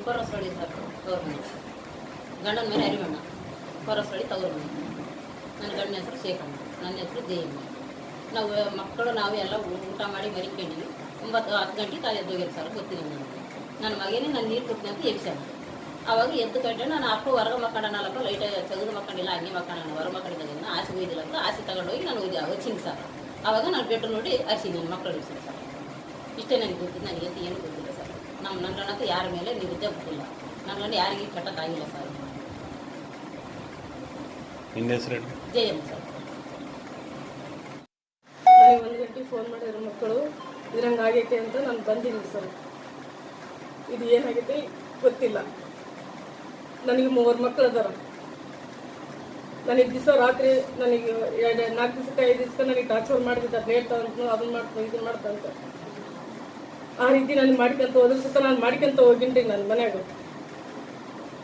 ಕೊರಸೊಳಿ sir government ಗಂಡನ ಮೇಲೆ ಅರಿವಣ್ಣ ಕೊರಸೊಳಿ ತವರು ನನ್ನ ಗಂಡನ ಹೆಸರು ಶೇಖಣ್ಣ, ನನ್ನ ಹೆಸರು ಜಯಮ್ಮ. ನಾವು ಮಕ್ಕಳು ನಾವು ಎಲ್ಲ ಊಟ ಮಾಡಿ ಮರಿಕೊಂಡಿವಿ. 9-10 ಗಂಟೆಗೆ ಕಾಲು ಎದ್ದೋಗಿರು ಸರ್, ಗೊತ್ತಿಲ್ಲ ನನಗೆ. ನನ್ನ ಮಗನೇ ನಾನು ನೀರು ಕೊಡ್ತೀನಿ ಅಂತ ಎಬ್ಸಾನ. ಆವಾಗ ಎದ್ದು ಕಟ್ಟೆ ನಾನು ಅಪ್ಪ ಹೊರಗೆ ಮಕ್ಕಳಪ್ಪ ಲೈಟ್ ತೆಗೆದು ಮಕ್ಕಳಿಲ್ಲ, ಹಂಗೆ ಮಕ್ಕಳ ಹೊರ ಮಕ್ಕಳಿದ್ದಾಗ ಆಸೆ ಒಯ್ದಿಲ್ಲ ಅಂತ ಆಸೆ ತಗೊಂಡೋಗಿ ನಾನು ಹಚ್ಚಿನಿ ಸರ್. ಆವಾಗ ನಾನು ಬೆಟ್ಟು ನೋಡಿ ಹರಿಸಿ ನನ್ನ ಮಕ್ಕಳು ಇಡ್ತೀನಿ ಸರ್. ಇಷ್ಟೇ ನನಗೆ ಗೊತ್ತಿದ್ದು, ನನಗೆ ಅಂತ ಏನು ಗೊತ್ತಿಲ್ಲ ಸರ್. ನನ್ನ ಗಂಡಂತ ಯಾರ ಮೇಲೆ ನಿರುದ್ದೆ ಗೊತ್ತಿಲ್ಲ, ನನ್ನ ಗಂಡ ಯಾರಿಗೆ ಕಟ್ಟಕ್ಕಾಗಿಲ್ಲ ಸರ್. ಜಯಮ್ಮ ಸರ್. ನನಗೆ 1 ಗಂಟೆಗೆ ಫೋನ್ ಮಾಡಿದ್ರು ಮಕ್ಕಳು ಇದ್ರಂಗೆ ಆಗೈತೆ ಅಂತ ನಾನು ಬಂದಿದ್ದೀನಿ ಸರ್. ಇದು ಏನಾಗೈತೆ ಗೊತ್ತಿಲ್ಲ. ನನಗೆ 3 ಮಕ್ಕಳು ಅದಾರ. ನನಗೆ ದಿವಸ ರಾತ್ರಿ ನನಗೆ 4 ದಿವಸಕ್ಕೆ 5 ದಿವಸಕ್ಕೆ ನನಗೆ ಟಾರ್ಚರ್ ಮಾಡಿದ್ದಾರೆ. ರೇಟ್ ಅಂತ ಅದನ್ನ ಮಾಡ್ತಾ ಇದನ್ನ ಮಾಡ್ತಾ ಅಂತ ಆ ರೀತಿ ನಾನು ಮಾಡ್ಕೊಂತ ಹೋದ್ರ ಸುತ್ತ ನಾನು ಮಾಡ್ಕೊಂತ ಹೋಗಿನ್ರಿ. ನನ್ನ ಮನ್ಯಾಗ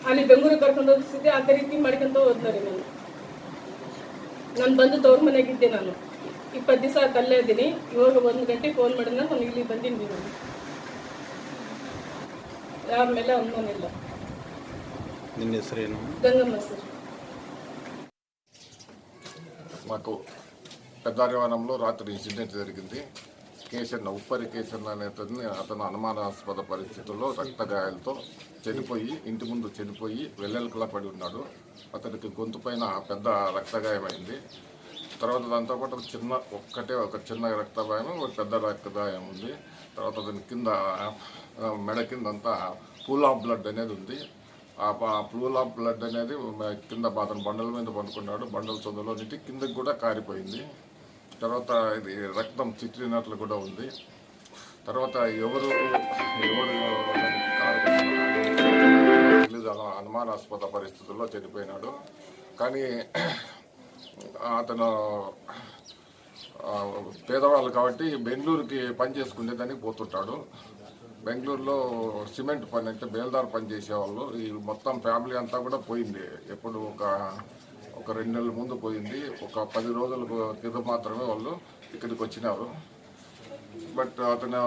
ಅಲ್ಲಿ ಬೆಂಗಳೂರಿಗೆ ಕರ್ಕೊಂಡು ಹೋಗಿಸಿದ್ದೆ ಅದೇ ರೀತಿ ಮಾಡ್ಕೊಂತ ಹೋದ್ನರಿ. ನಾನು ಬಂದು ತವ್ರ ಮನೆಯಾಗಿದ್ದೆ. ನಾನು 20 ದಿವಸ ಅಲ್ಲೇ ಇದ್ದೀನಿ. ಇವಾಗ 1 ಗಂಟೆಗೆ ಫೋನ್ ಮಾಡಿದ್ರೆ ನಾನು ಇಲ್ಲಿ ಬಂದಿದ್ದೀನಿ. ನಾನು ಯಾರ ಮೇಲೆ ಅನುಮಾನಿಲ್ಲ. ನಿನ್ನ ಹೆಸರೇನು? గంగమ్మ సార్. మాకు పెద్దారివానంలో రాత్రి ఇన్సిడెంట్ జరిగింది. కేసన్న ఉప్పరి కేసన్న అనే అతను అనుమానాస్పద పరిస్థితుల్లో రక్తగాయాలతో చనిపోయి ఇంటి ముందు చనిపోయి వెల్లెలకలా పడి ఉన్నాడు. అతనికి గొంతు పైన పెద్ద రక్తగాయమైంది. తర్వాత దాంతోపాటు ఒక చిన్న రక్తగాయం, ఒక పెద్ద రక్తగాయం ఉంది. తర్వాత దాని కింద మెడ కింద అంతా పూల్ ఆఫ్ బ్లడ్ అనేది ఉంది. ఆ పూల్ ఆఫ్ బ్లడ్ అనేది కింద అతను బండల మీద పండుకున్నాడు. బండల సొందలో నీటి కిందకి కూడా కారిపోయింది. తర్వాత ఇది రక్తం చిట్లినట్లు కూడా ఉంది. తర్వాత ఎవరు అనుమానాస్పద పరిస్థితుల్లో చనిపోయినాడు. కానీ అతను పేదవాళ్ళు కాబట్టి బెంగళూరుకి పని చేసుకునేదానికి పోతుంటాడు. బెంగళూరులో సిమెంట్ పని అంటే బేల్దార్ పని చేసేవాళ్ళు. ఈ మొత్తం ఫ్యామిలీ అంతా కూడా పోయింది. ఎప్పుడు ఒక 2 నెలల ముందు పోయింది. ఒక 10 రోజుల క్రితం మాత్రమే వాళ్ళు ఇక్కడికి వచ్చినారు. బట్ అతను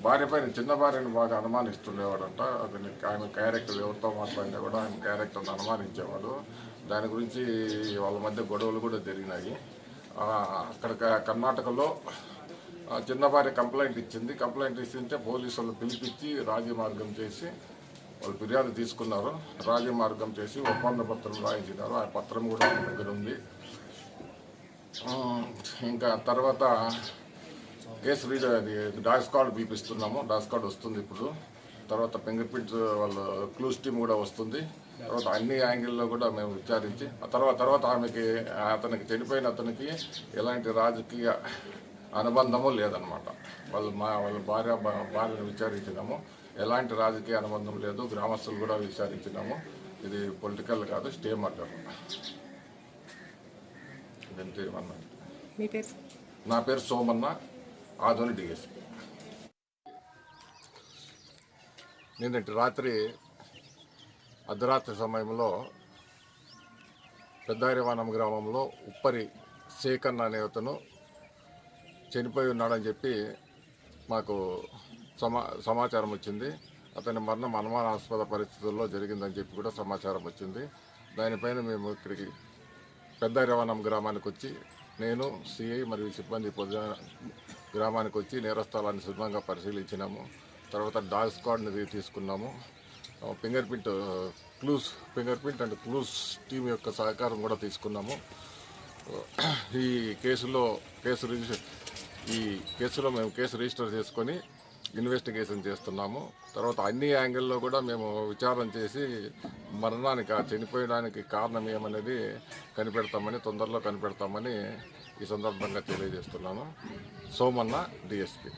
భార్య పైన చిన్న భార్యను బాగా అనుమానిస్తుండేవాడంట. ఆయన క్యారెక్టర్ ఎవరితో మాట్లాడినా కూడా ఆయన క్యారెక్టర్ని అనుమానించేవాడు. దాని గురించి వాళ్ళ మధ్య గొడవలు కూడా జరిగినాయి. అక్కడ కర్ణాటకలో చిన్న భార్య కంప్లైంట్ ఇచ్చింది. కంప్లైంట్ ఇస్తుంటే పోలీసు వాళ్ళు పిలిపించి రాజమార్గం చేసి వాళ్ళు ఫిర్యాదు తీసుకున్నారు. రాజమార్గం చేసి ఒప్పంద పత్రం రాయించినారు. ఆ పత్రం కూడా మన దగ్గర ఉంది. ఇంకా తర్వాత కేసు డాష్ కార్డు పిలిపిస్తున్నాము. డాష్ కార్డు వస్తుంది ఇప్పుడు. తర్వాత ఫింగర్ ప్రింట్స్ వాళ్ళు క్లూస్ టీమ్ కూడా వస్తుంది. తర్వాత అన్ని యాంగిల్లో కూడా మేము విచారించి తర్వాత అతనికి చనిపోయిన అతనికి ఎలాంటి రాజకీయ అనుబంధము లేదనమాట. వాళ్ళ భార్యను విచారించినాము. ఎలాంటి రాజకీయ అనుబంధం లేదు. గ్రామస్తులు కూడా విచారించినాము. ఇది పొలిటికల్ కాదు, స్టే మర్డర్. నా పేరు సోమన్న, ఆదోని డిఎస్పీ. నిన్నటి రాత్రి అర్ధరాత్రి సమయంలో పెద్దారివానం గ్రామంలో ఉప్పరి శేఖన్న అనే అతను చనిపోయి ఉన్నాడని చెప్పి మాకు సమాచారం వచ్చింది. అతని మరణం అనుమానాస్పద పరిస్థితుల్లో జరిగిందని చెప్పి కూడా సమాచారం వచ్చింది. దానిపైన మేము ఇక్కడికి పెద్దారివానం గ్రామానికి వచ్చి నేను సిఐ మరియు సిబ్బంది గ్రామానికి వచ్చి నేరస్థలాన్ని శుభ్రంగా పరిశీలించినాము. తర్వాత డాగ్ స్క్వాడ్ని తీసుకున్నాము. Finger print and clues team యొక్క సహకారం కూడా తీసుకున్నాము. ఈ కేసులో మేము కేసు రిజిస్టర్ చేసుకొని ఇన్వెస్టిగేషన్ చేస్తున్నాము. తర్వాత అన్ని యాంగిల్లో కూడా మేము విచారణ చేసి మరణానికి చనిపోయడానికి కారణం ఏమనేది తొందరలో కనిపెడతామని ఈ సందర్భంగా తెలియజేస్తున్నాను. సోమన్న, డిఎస్పీ.